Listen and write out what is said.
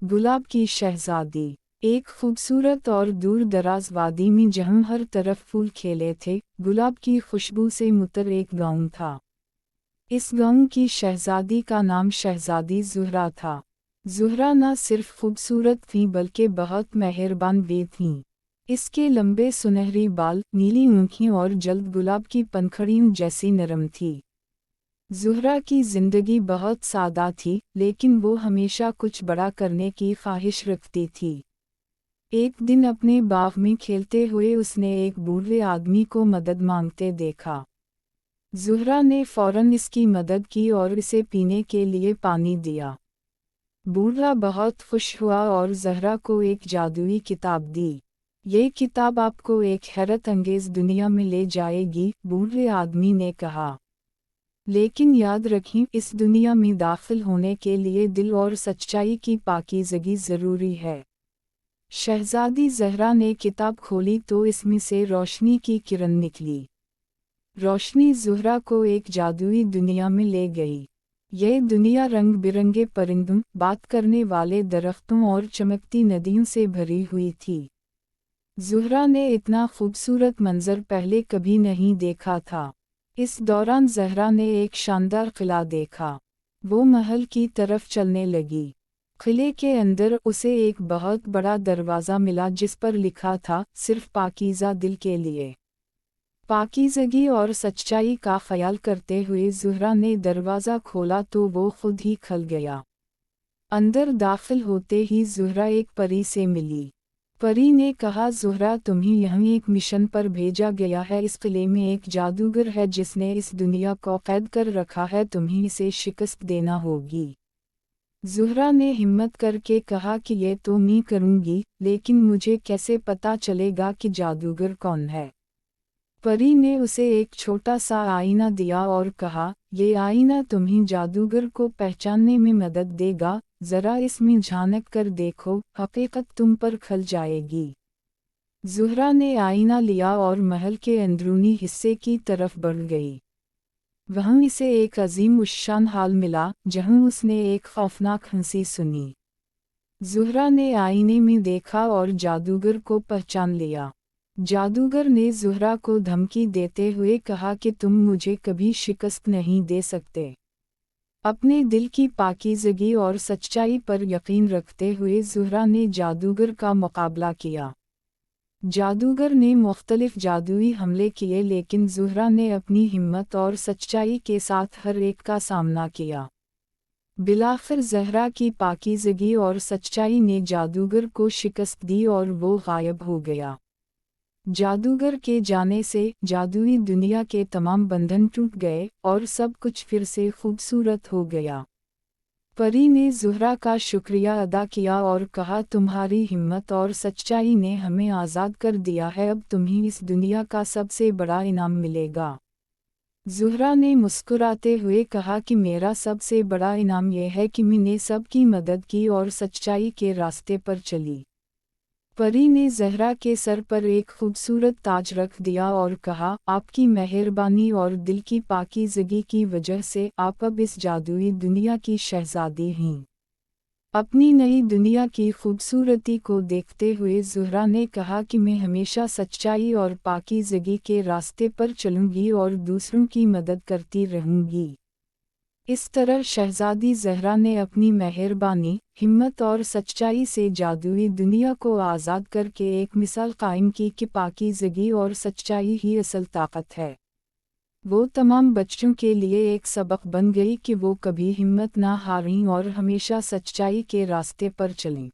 गुलाब की शहजादी। एक खूबसूरत और दूर दराज वादी में जहाँ हर तरफ फूल खिले थे, गुलाब की खुशबू से मुतर एक गाँव था। इस गाँव की शहजादी का नाम शहजादी ज़ुहरा था। ज़ुहरा न सिर्फ खूबसूरत थी बल्कि बहुत मेहरबान भी थीं। इसके लंबे सुनहरी बाल, नीली आँखें और जल्द गुलाब की पंखुड़ियों जैसी नरम थी। ज़ुहरा की ज़िंदगी बहुत सादा थी, लेकिन वो हमेशा कुछ बड़ा करने की ख्वाहिश रखती थी। एक दिन अपने बाग में खेलते हुए उसने एक बूढ़े आदमी को मदद मांगते देखा। ज़ुहरा ने फौरन इसकी मदद की और इसे पीने के लिए पानी दिया। बूढ़ा बहुत खुश हुआ और ज़ुहरा को एक जादुई किताब दी। ये किताब आपको एक हैरत अंगेज़ दुनिया में ले जाएगी, बूढ़े आदमी ने कहा। लेकिन याद रखें, इस दुनिया में दाखिल होने के लिए दिल और सच्चाई की पाकीज़गी ज़रूरी है। शहज़ादी ज़ुहरा ने किताब खोली तो इसमें से रोशनी की किरण निकली। रोशनी ज़ुहरा को एक जादुई दुनिया में ले गई। यह दुनिया रंग बिरंगे परिंदों, बात करने वाले दरख्तों और चमकती नदियों से भरी हुई थी। ज़ुहरा ने इतना खूबसूरत मंजर पहले कभी नहीं देखा था। इस दौरान ज़ुहरा ने एक शानदार किला देखा। वो महल की तरफ चलने लगी। किले के अंदर उसे एक बहुत बड़ा दरवाज़ा मिला जिस पर लिखा था, सिर्फ पाकीज़ा दिल के लिए। पाकीज़गी और सच्चाई का ख्याल करते हुए ज़ुहरा ने दरवाज़ा खोला तो वो खुद ही खुल गया। अंदर दाखिल होते ही ज़ुहरा एक परी से मिली। परी ने कहा, ज़ुहरा तुम्हें यहाँ एक मिशन पर भेजा गया है। इस किले में एक जादूगर है जिसने इस दुनिया को कैद कर रखा है, तुम्हें इसे शिकस्त देना होगी। ज़ुहरा ने हिम्मत करके कहा कि ये तो मैं करूँगी, लेकिन मुझे कैसे पता चलेगा कि जादूगर कौन है। परी ने उसे एक छोटा सा आईना दिया और कहा, ये आईना तुम्हें जादूगर को पहचानने में मदद देगा, ज़रा इसमें झांक कर देखो, हकीकत तुम पर खल जाएगी। ज़ुहरा ने आईना लिया और महल के अंदरूनी हिस्से की तरफ बढ़ गई। वहाँ इसे एक अजीम उश्शान हाल मिला, जहाँ उसने एक खौफनाक हंसी सुनी। ज़ुहरा ने आईने में देखा और जादूगर को पहचान लिया। जादूगर ने ज़ुहरा को धमकी देते हुए कहा कि तुम मुझे कभी शिकस्त नहीं दे सकते। अपने दिल की पाकीज़गी और सच्चाई पर यकीन रखते हुए ज़ुहरा ने जादूगर का मुकाबला किया। जादूगर ने मुख्तलिफ जादुई हमले किए, लेकिन ज़ुहरा ने अपनी हिम्मत और सच्चाई के साथ हर एक का सामना किया। बिलाखिर ज़ुहरा की पाकीज़गी और सच्चाई ने जादूगर को शिकस्त दी और वो गायब हो गया। जादूगर के जाने से जादुई दुनिया के तमाम बंधन टूट गए और सब कुछ फिर से खूबसूरत हो गया। परी ने ज़ुहरा का शुक्रिया अदा किया और कहा, तुम्हारी हिम्मत और सच्चाई ने हमें आज़ाद कर दिया है, अब तुम्हें इस दुनिया का सबसे बड़ा इनाम मिलेगा। ज़ुहरा ने मुस्कुराते हुए कहा कि मेरा सबसे बड़ा इनाम यह है कि मैंने सबकी मदद की और सच्चाई के रास्ते पर चली। परी ने ज़ुहरा के सर पर एक खूबसूरत ताज रख दिया और कहा, आपकी मेहरबानी और दिल की पाकीज़गी की वजह से आप अब इस जादुई दुनिया की शहज़ादी हैं। अपनी नई दुनिया की खूबसूरती को देखते हुए ज़ुहरा ने कहा कि मैं हमेशा सच्चाई और पाकीज़गी के रास्ते पर चलूँगी और दूसरों की मदद करती रहूँगी। इस तरह शहज़ादी ज़ुहरा ने अपनी मेहरबानी, हिम्मत और सच्चाई से जादुई दुनिया को आज़ाद करके एक मिसाल कायम की कि पाकीज़गी और सच्चाई ही असल ताकत है। वो तमाम बच्चों के लिए एक सबक बन गई कि वो कभी हिम्मत ना हारें और हमेशा सच्चाई के रास्ते पर चलें।